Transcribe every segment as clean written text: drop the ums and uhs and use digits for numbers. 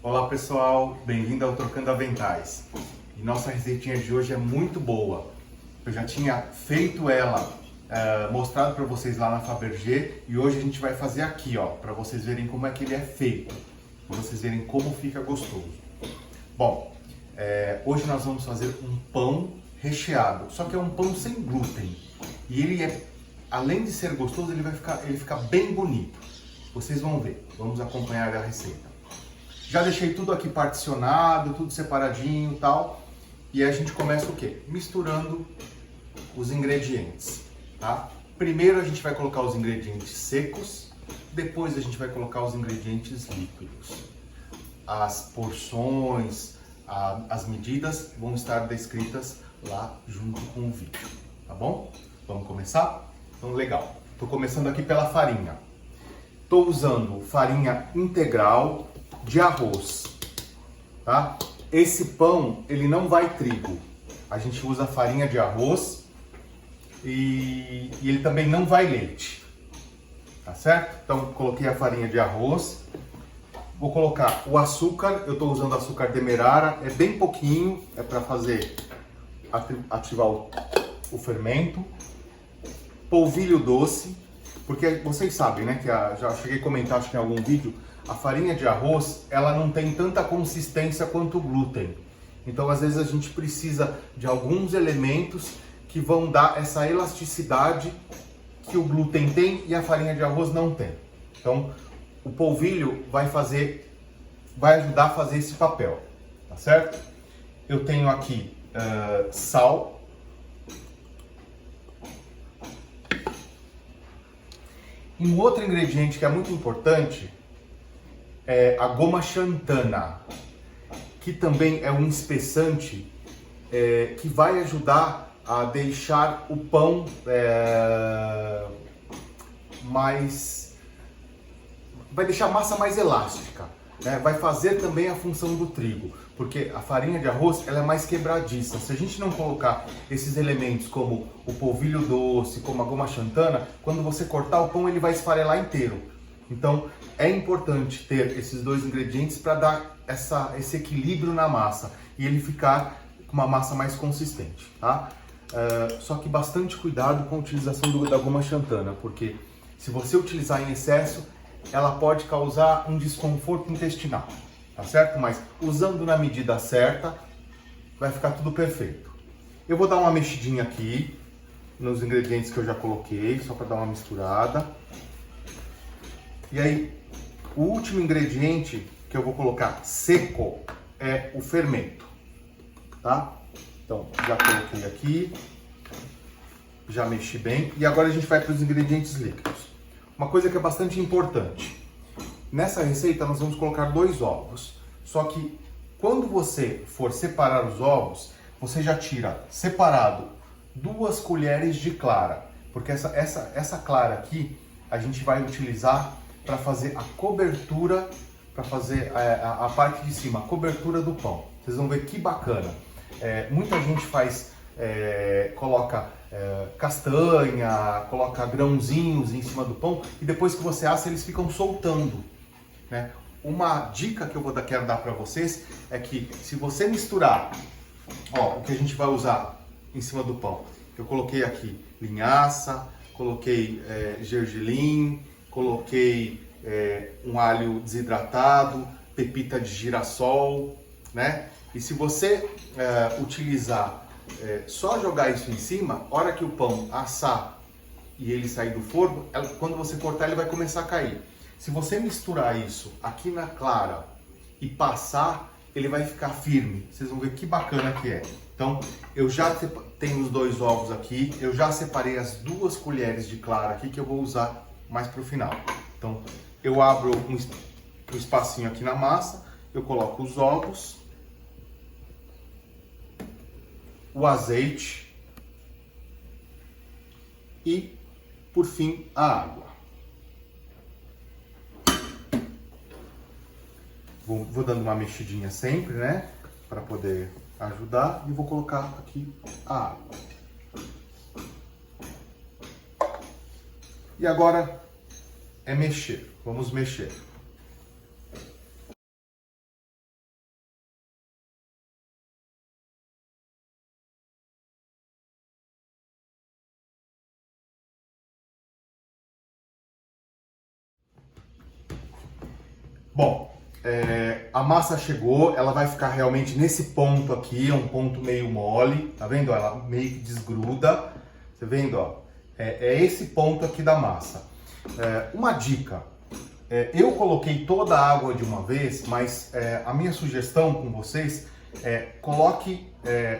Olá pessoal, bem-vindo ao Trocando Aventais. E nossa receitinha de hoje é muito boa. Eu já tinha feito ela, mostrado para vocês lá na Fabergé, e hoje a gente vai fazer aqui, ó, para vocês verem como é que ele é feito, para vocês verem como fica gostoso. Bom, hoje nós vamos fazer um pão recheado, só que é um pão sem glúten. E ele além de ser gostoso, ele fica bem bonito. Vocês vão ver, vamos acompanhar a receita. Já deixei tudo aqui particionado, tudo separadinho e tal. E aí a gente começa o quê? Misturando os ingredientes, tá? Primeiro a gente vai colocar os ingredientes secos, depois a gente vai colocar os ingredientes líquidos. As porções, as medidas vão estar descritas lá junto com o vídeo, tá bom? Vamos começar? Então, legal. Estou começando aqui pela farinha. Estou usando farinha integral de arroz, tá? Esse pão, ele não vai trigo. A gente usa farinha de arroz e ele também não vai leite, tá certo? Então, coloquei a farinha de arroz. Vou colocar o açúcar, eu estou usando açúcar demerara, é bem pouquinho, é para fazer, ativar o fermento. Polvilho doce, porque vocês sabem, né, que já cheguei a comentar, acho que em algum vídeo, a farinha de arroz, ela não tem tanta consistência quanto o glúten. Então, às vezes a gente precisa de alguns elementos que vão dar essa elasticidade que o glúten tem e a farinha de arroz não tem. Então, o polvilho vai ajudar a fazer esse papel, tá certo? Eu tenho aqui sal. E um outro ingrediente que é muito importante é a goma xantana, que também é um espessante que vai ajudar a deixar o pão vai deixar a massa mais elástica, né? Vai fazer também a função do trigo, porque a farinha de arroz ela é mais quebradiça. Se a gente não colocar esses elementos como o polvilho doce, como a goma xantana, quando você cortar o pão ele vai esfarelar inteiro. Então é importante ter esses dois ingredientes para dar esse equilíbrio na massa e ele ficar com uma massa mais consistente, tá? Só que bastante cuidado com a utilização da goma xantana, porque se você utilizar em excesso, ela pode causar um desconforto intestinal, tá certo? Mas usando na medida certa, vai ficar tudo perfeito. Eu vou dar uma mexidinha aqui nos ingredientes que eu já coloquei, só para dar uma misturada. E aí, o último ingrediente que eu vou colocar seco é o fermento, tá? Então, já coloquei aqui, já mexi bem. E agora a gente vai para os ingredientes líquidos. Uma coisa que é bastante importante. Nessa receita nós vamos colocar 2 ovos. Só que quando você for separar os ovos, você já tira separado 2 colheres de clara. Porque essa clara aqui a gente vai utilizar para fazer a cobertura, para fazer a parte de cima, a cobertura do pão. Vocês vão ver que bacana. Muita gente coloca castanha, coloca grãozinhos em cima do pão e depois que você assa eles ficam soltando, né? Uma dica que eu quero dar para vocês é que se você misturar, ó, o que a gente vai usar em cima do pão, eu coloquei aqui linhaça, coloquei gergelim, coloquei um alho desidratado, pepita de girassol, né? E se você utilizar só jogar isso em cima, a hora que o pão assar e ele sair do forno, quando você cortar ele vai começar a cair. Se você misturar isso aqui na clara e passar, ele vai ficar firme. Vocês vão ver que bacana que é. Então, eu já tenho os 2 ovos aqui, eu já separei as 2 colheres de clara aqui que eu vou usar mais pro final. Então, eu abro um espacinho aqui na massa, eu coloco os ovos, o azeite e, por fim, a água. Vou dando uma mexidinha sempre, né? Para poder ajudar. E vou colocar aqui a água. E agora é mexer. Vamos mexer. Bom, a massa chegou, ela vai ficar realmente nesse ponto aqui, é um ponto meio mole, tá vendo? Ela meio que desgruda, tá vendo? Ó? É esse ponto aqui da massa. Uma dica, eu coloquei toda a água de uma vez, mas a minha sugestão com vocês coloque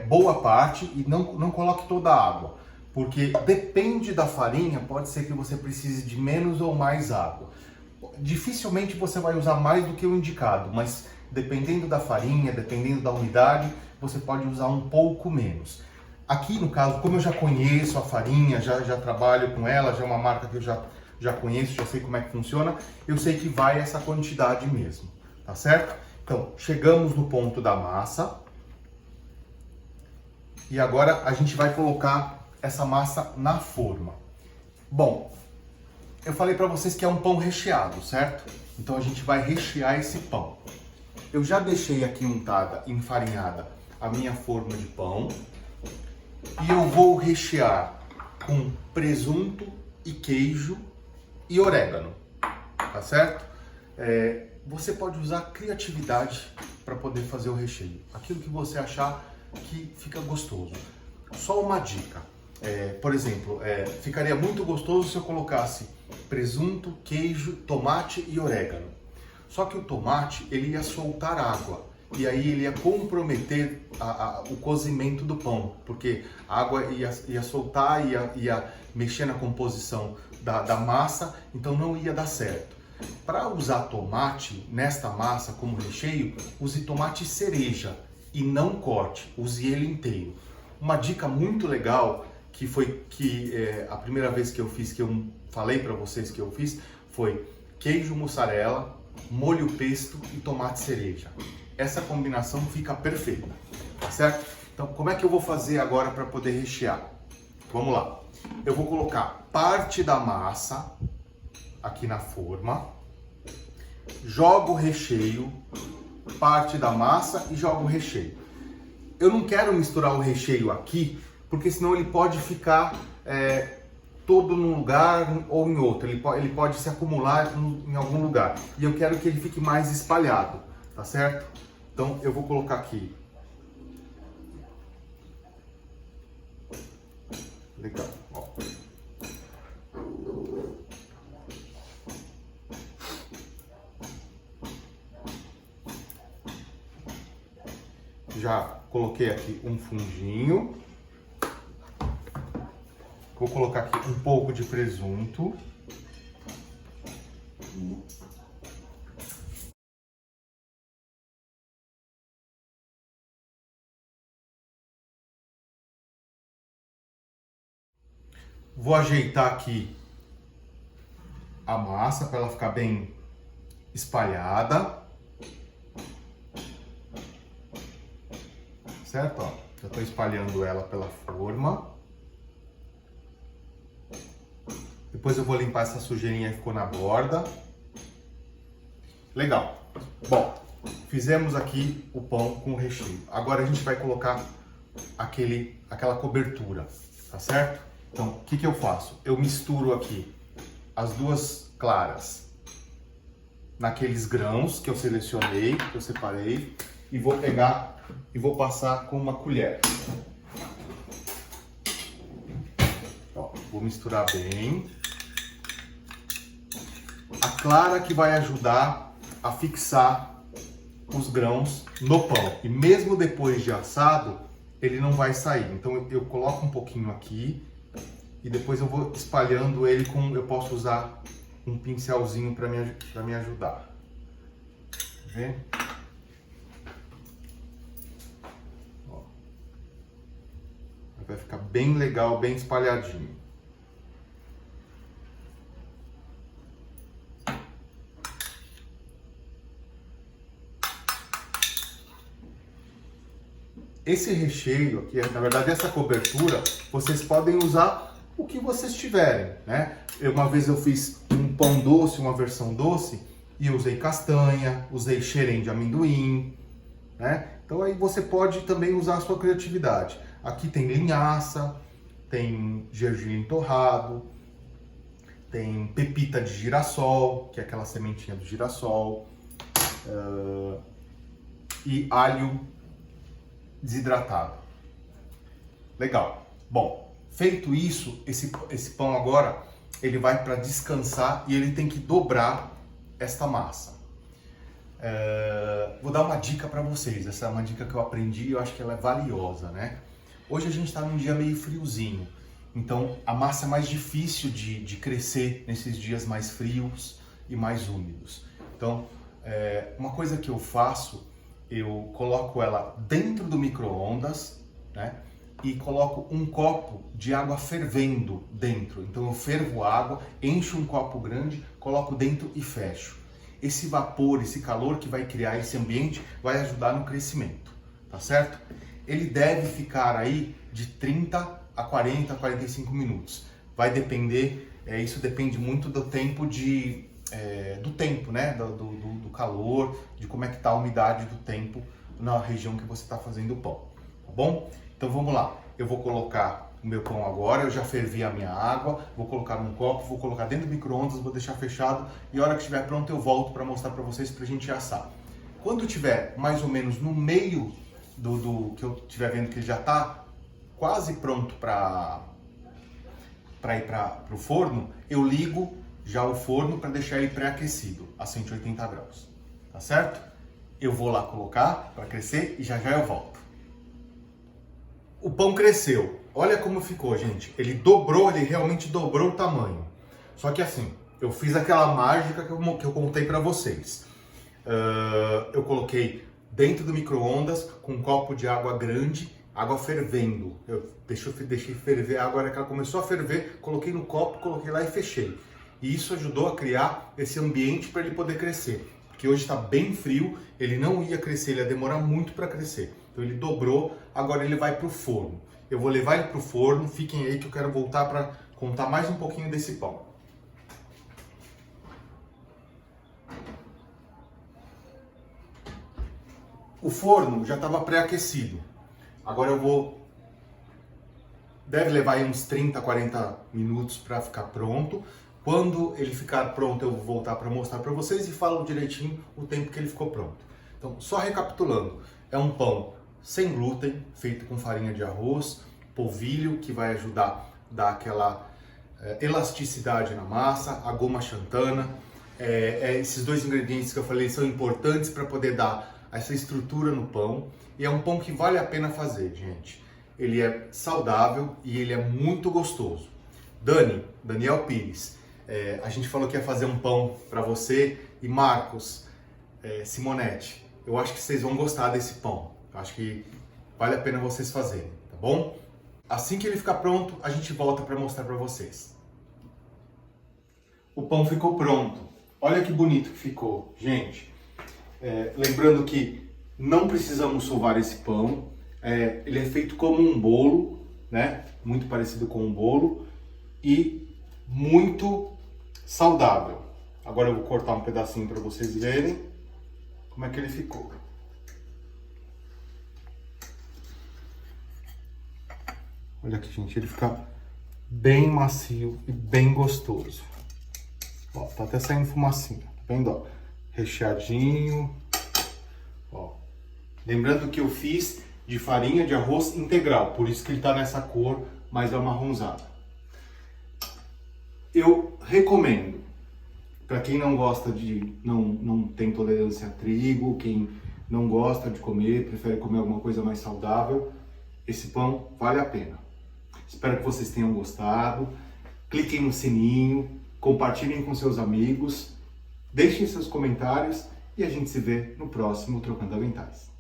boa parte e não coloque toda a água, porque depende da farinha, pode ser que você precise de menos ou mais água. Dificilmente você vai usar mais do que o indicado, mas dependendo da farinha, dependendo da umidade, você pode usar um pouco menos. Aqui no caso, como eu já conheço a farinha, já trabalho com ela, já é uma marca que eu já conheço, já sei como é que funciona, eu sei que vai essa quantidade mesmo, tá certo? Então, chegamos no ponto da massa e agora a gente vai colocar essa massa na forma. Bom, eu falei para vocês que é um pão recheado, certo? Então a gente vai rechear esse pão. Eu já deixei aqui untada, enfarinhada, a minha forma de pão. E eu vou rechear com presunto e queijo e orégano, tá certo? Você pode usar criatividade para poder fazer o recheio. Aquilo que você achar que fica gostoso. Só uma dica. Por exemplo, ficaria muito gostoso se eu colocasse presunto, queijo, tomate e orégano. Só que o tomate ele ia soltar água e aí ele ia comprometer o cozimento do pão, porque a água ia soltar, ia mexer na composição da massa, então não ia dar certo. Para usar tomate nesta massa como recheio, use tomate cereja e não corte, use ele inteiro. Uma dica muito legal que foi a primeira vez que eu fiz, que eu falei para vocês que eu fiz, foi queijo mussarela, molho pesto e tomate cereja. Essa combinação fica perfeita, tá certo? Então, como é que eu vou fazer agora para poder rechear? Vamos lá. Eu vou colocar parte da massa aqui na forma, jogo o recheio, parte da massa e jogo o recheio. Eu não quero misturar o recheio aqui, porque senão ele pode ficar todo num lugar ou em outro. Ele pode se acumular em algum lugar. E eu quero que ele fique mais espalhado, tá certo? Então eu vou colocar aqui. Legal. Ó. Já coloquei aqui um fundinho. Vou colocar aqui um pouco de presunto. Vou ajeitar aqui a massa para ela ficar bem espalhada. Certo? Ó, já estou espalhando ela pela forma. Depois eu vou limpar essa sujeirinha que ficou na borda. Legal. Bom, fizemos aqui o pão com o recheio. Agora a gente vai colocar aquela cobertura, tá certo? Então, o que eu faço? Eu misturo aqui as duas claras naqueles grãos que eu selecionei, que eu separei, e vou pegar e vou passar com uma colher. Ó, vou misturar bem. A clara que vai ajudar a fixar os grãos no pão. E mesmo depois de assado, ele não vai sair. Então eu coloco um pouquinho aqui e depois eu vou espalhando ele com... Eu posso usar um pincelzinho para me ajudar. Tá vendo? Ó. Vai ficar bem legal, bem espalhadinho. Esse recheio aqui, na verdade essa cobertura, vocês podem usar o que vocês tiverem, né? Uma vez eu fiz um pão doce, uma versão doce, e usei castanha, usei xerém de amendoim, né? Então aí você pode também usar a sua criatividade. Aqui tem linhaça, tem gergelim torrado, tem pepita de girassol, que é aquela sementinha do girassol, e alho desidratado. Legal. Bom, feito isso, esse pão agora ele vai para descansar e ele tem que dobrar esta massa. Vou dar uma dica para vocês. Essa é uma dica que eu aprendi e eu acho que ela é valiosa, né? Hoje a gente está num dia meio friozinho, então a massa é mais difícil de crescer nesses dias mais frios e mais úmidos. Então, uma coisa que eu faço, eu coloco ela dentro do micro-ondas, né? E coloco um copo de água fervendo dentro. Então eu fervo a água, encho um copo grande, coloco dentro e fecho. Esse vapor, esse calor que vai criar esse ambiente vai ajudar no crescimento, tá certo? Ele deve ficar aí de 30 a 40, 45 minutos. Vai depender, isso depende muito do tempo do tempo, né? Do calor, de como é que tá a umidade do tempo na região que você está fazendo o pão, tá bom? Então vamos lá, eu vou colocar o meu pão agora, eu já fervi a minha água, vou colocar num copo, vou colocar dentro do micro-ondas, vou deixar fechado e a hora que estiver pronto eu volto para mostrar para vocês pra gente assar. Quando tiver mais ou menos no meio do que eu estiver vendo que ele já está quase pronto para ir para o forno, eu ligo já o forno para deixar ele pré-aquecido a 180 graus, tá certo? Eu vou lá colocar para crescer e já eu volto. O pão cresceu, olha como ficou, gente, ele realmente dobrou o tamanho. Só que assim, eu fiz aquela mágica que eu contei para vocês. Eu coloquei dentro do micro-ondas com um copo de água grande, água fervendo. Eu deixei ferver a água, a hora que ela começou a ferver, coloquei no copo, coloquei lá e fechei. E isso ajudou a criar esse ambiente para ele poder crescer. Porque hoje está bem frio, ele não ia crescer, ele ia demorar muito para crescer. Então ele dobrou, agora ele vai para o forno. Eu vou levar ele para o forno, fiquem aí que eu quero voltar para contar mais um pouquinho desse pão. O forno já estava pré-aquecido. Agora deve levar aí uns 30, 40 minutos para ficar pronto. Quando ele ficar pronto, eu vou voltar para mostrar para vocês e falo direitinho o tempo que ele ficou pronto. Então, só recapitulando, é um pão sem glúten, feito com farinha de arroz, polvilho, que vai ajudar a dar aquela elasticidade na massa, a goma xantana. Esses dois ingredientes que eu falei são importantes para poder dar essa estrutura no pão. E é um pão que vale a pena fazer, gente. Ele é saudável e ele é muito gostoso. Daniel Pires, a gente falou que ia fazer um pão para você. E Marcos, Simonetti, eu acho que vocês vão gostar desse pão. Eu acho que vale a pena vocês fazerem, tá bom? Assim que ele ficar pronto, a gente volta para mostrar para vocês. O pão ficou pronto. Olha que bonito que ficou, gente. Lembrando que não precisamos sovar esse pão. Ele é feito como um bolo, né? Muito parecido com um bolo e muito saudável. Agora eu vou cortar um pedacinho para vocês verem como é que ele ficou. Olha aqui, gente, ele fica bem macio e bem gostoso. Ó, tá até saindo fumacinha, tá vendo? Ó, recheadinho. Ó. Lembrando que eu fiz de farinha de arroz integral, por isso que ele tá nessa cor mais amarronzada. Eu recomendo, para quem não gosta não tem tolerância a trigo, quem não gosta de comer, prefere comer alguma coisa mais saudável, esse pão vale a pena. Espero que vocês tenham gostado. Cliquem no sininho, compartilhem com seus amigos, deixem seus comentários e a gente se vê no próximo Trocando Aventais.